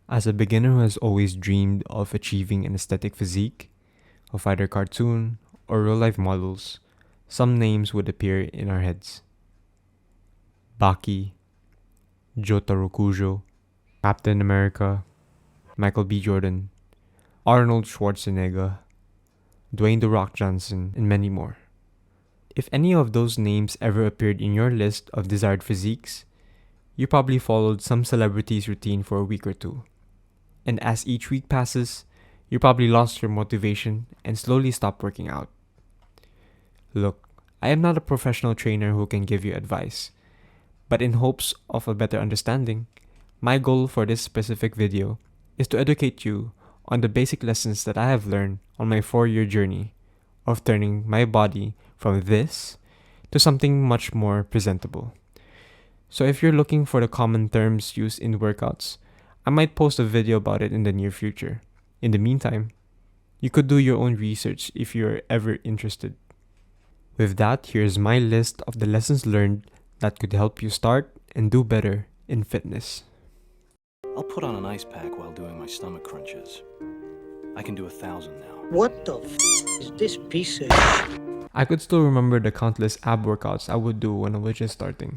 As a beginner who has always dreamed of achieving an aesthetic physique of either cartoon or real life models, some names would appear in our heads. Baki, Jotaro Kujo, Captain America, Michael B. Jordan, Arnold Schwarzenegger, Dwayne The Rock Johnson, and many more. If any of those names ever appeared in your list of desired physiques, you probably followed some celebrity's routine for a week or two. And as each week passes, you probably lost your motivation and slowly stopped working out. Look, I am not a professional trainer who can give you advice, but in hopes of a better understanding, my goal for this specific video is to educate you on the basic lessons that I have learned on my 4-year journey of turning my body from this to something much more presentable. So if you're looking for the common terms used in workouts, I might post a video about it in the near future. In the meantime, you could do your own research if you're ever interested. With that, here's my list of the lessons learned that could help you start and do better in fitness. I'll put on an ice pack while doing my stomach crunches. I can do 1,000 now. What the is this piece of I could still remember the countless ab workouts I would do when I was just starting.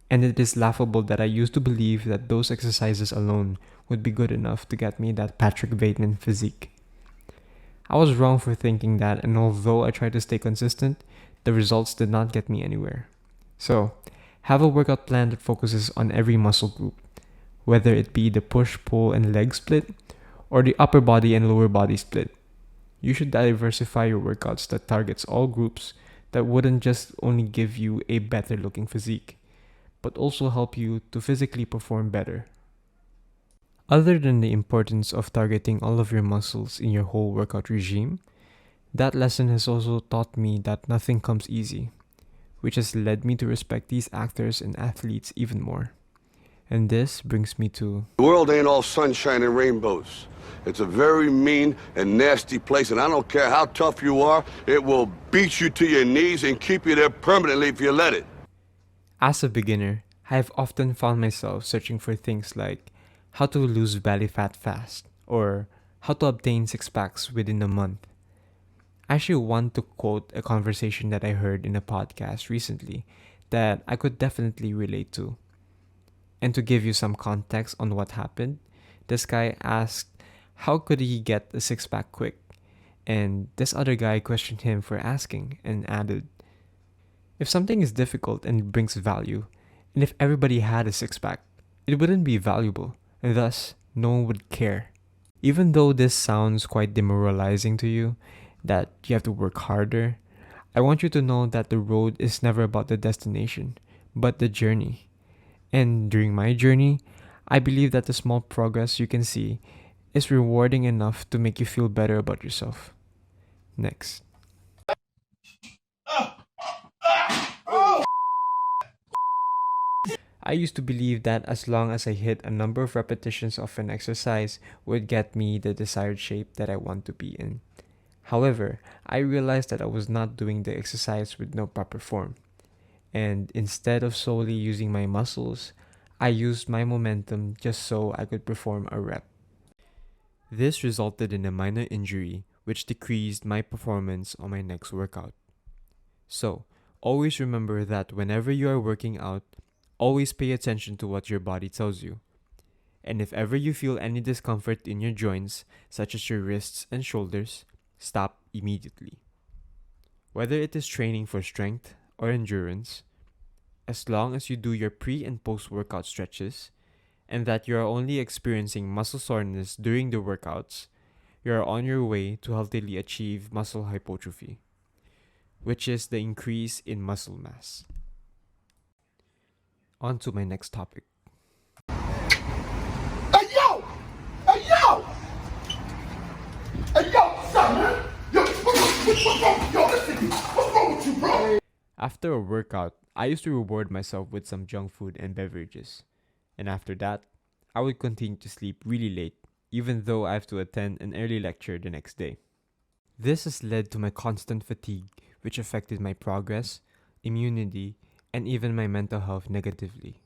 And it is laughable that I used to believe that those exercises alone would be good enough to get me that Patrick Bateman physique. I was wrong for thinking that, and although I tried to stay consistent, the results did not get me anywhere. So, have a workout plan that focuses on every muscle group, whether it be the push, pull, and leg split, or the upper body and lower body split. You should diversify your workouts that targets all groups that wouldn't just only give you a better looking physique, but also help you to physically perform better. Other than the importance of targeting all of your muscles in your whole workout regime, that lesson has also taught me that nothing comes easy, which has led me to respect these actors and athletes even more. And this brings me to The world ain't all sunshine and rainbows. It's a very mean and nasty place, and I don't care how tough you are, it will beat you to your knees and keep you there permanently if you let it. As a beginner, I have often found myself searching for things like how to lose belly fat fast or how to obtain six packs within a month. I actually want to quote a conversation that I heard in a podcast recently that I could definitely relate to. And to give you some context on what happened, this guy asked how could he get a six pack quick? And this other guy questioned him for asking and added, if something is difficult and it brings value, and if everybody had a six pack, it wouldn't be valuable, and thus no one would care. Even though this sounds quite demoralizing to you, that you have to work harder, I want you to know that the road is never about the destination, but the journey. And during my journey, I believe that the small progress you can see is rewarding enough to make you feel better about yourself. Next. I used to believe that as long as I hit a number of repetitions of an exercise would get me the desired shape that I want to be in. However, I realized that I was not doing the exercise with no proper form. And instead of solely using my muscles, I used my momentum just so I could perform a rep. This resulted in a minor injury which decreased my performance on my next workout. So, always remember that whenever you are working out, always pay attention to what your body tells you. And if ever you feel any discomfort in your joints, such as your wrists and shoulders, stop immediately. Whether it is training for strength or endurance, as long as you do your pre and post workout stretches, and that you are only experiencing muscle soreness during the workouts, you are on your way to healthily achieve muscle hypertrophy, which is the increase in muscle mass. On to my next topic. Hey yo! Hey yo! Hey yo, son, man! Yo, what's wrong? Yo, listen, what's wrong with you, bro? After a workout, I used to reward myself with some junk food and beverages. And after that, I would continue to sleep really late, even though I have to attend an early lecture the next day. This has led to my constant fatigue, which affected my progress, immunity, and even my mental health negatively.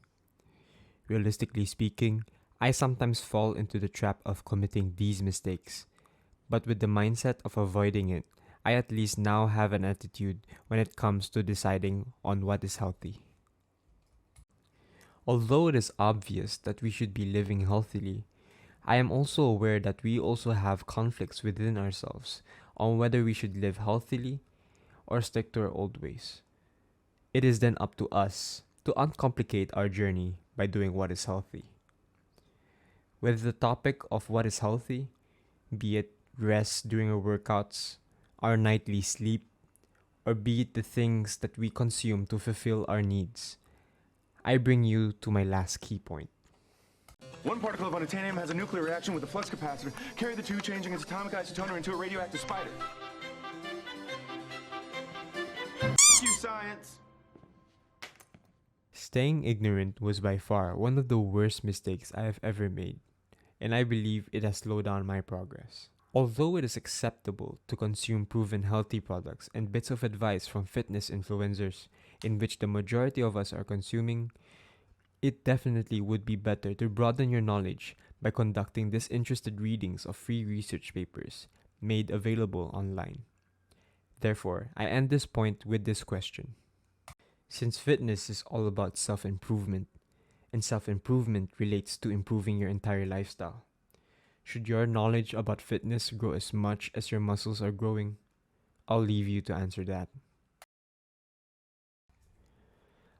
Realistically speaking, I sometimes fall into the trap of committing these mistakes, but with the mindset of avoiding it, I at least now have an attitude when it comes to deciding on what is healthy. Although it is obvious that we should be living healthily, I am also aware that we also have conflicts within ourselves on whether we should live healthily or stick to our old ways. It is then up to us to uncomplicate our journey by doing what is healthy. With the topic of what is healthy, be it rest during our workouts, our nightly sleep, or be it the things that we consume to fulfill our needs, I bring you to my last key point. One particle of unobtainium has a nuclear reaction with a flux capacitor. Carry the two, changing its atomic isotoner into a radioactive spider. You, science! Staying ignorant was by far one of the worst mistakes I have ever made, and I believe it has slowed down my progress. Although it is acceptable to consume proven healthy products and bits of advice from fitness influencers, in which the majority of us are consuming, it definitely would be better to broaden your knowledge by conducting disinterested readings of free research papers made available online. Therefore, I end this point with this question. Since fitness is all about self-improvement, and self-improvement relates to improving your entire lifestyle, should your knowledge about fitness grow as much as your muscles are growing? I'll leave you to answer that.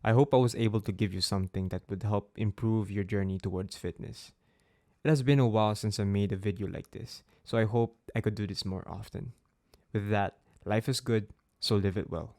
I hope I was able to give you something that would help improve your journey towards fitness. It has been a while since I made a video like this, so I hope I could do this more often. With that, life is good, so live it well.